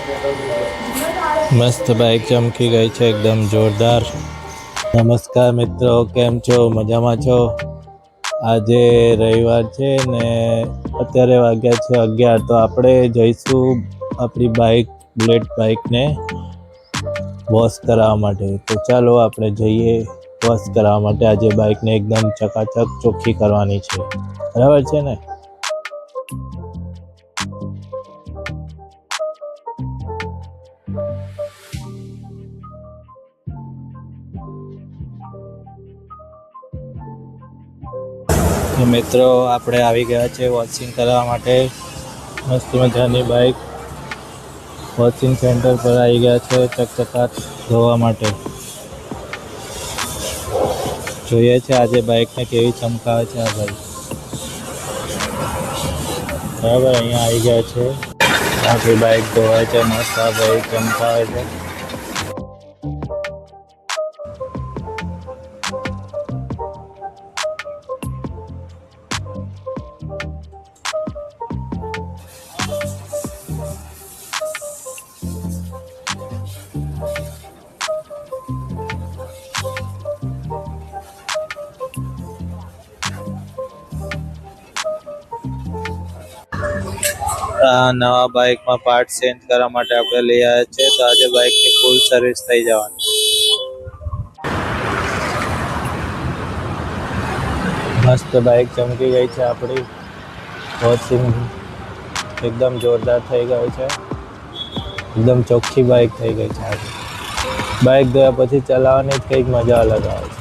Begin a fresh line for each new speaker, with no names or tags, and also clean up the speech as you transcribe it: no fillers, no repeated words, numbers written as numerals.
મસ્ત બાઇક ચમકી ગઈ છે એકદમ જોરદાર. નમસ્કાર મિત્રો, કેમ છો? મજામાં છો? આજે રવિવાર છે ને અત્યારે વાગ્યા છે 11, તો આપણે જઈશું આપણી બુલેટ બાઇકને વોશ કરાવવા માટે. તો ચાલો આપણે જઈએ વોશ કરાવવા માટે. આજે બાઇકને એકદમ ચકાચક ચોખ્ખી કરવાની છે, બરાબર છે ને? તો મિત્રો, આપણે આવી ગયા છે વોશિંગ કરવા માટે. મસ્ત મજાની બાઇક વોશિંગ સેન્ટર પર આવી ગયા છે ચકચકાટ ધોવા માટે. જોઈએ છે આજે બાઇકને કેવી ચમકાવે છે આ ભાઈ. બરાબર, અહીંયા આવી ગયા છે. આપણી બાઇક ધોવાય છે મસ્ત. આ ભાઈ ચમકાવે છે. આ નવા બાઇકમાં પાર્ટ ચેન્જ કરવા માટે આપણે લઈ આવ્યા છે. તો આજે બાઇકની ફૂલ સર્વિસ થઈ જવાની. મસ્ત બાઇક ચમકી ગઈ છે આપણી. વોશિંગ એકદમ જોરદાર થઈ ગયું છે. એકદમ ચોખ્ખી બાઇક થઈ ગઈ છે આજે. બાઇક ધોયા પછી ચલાવવાની જ કંઈક મજા અલગ આવે છે.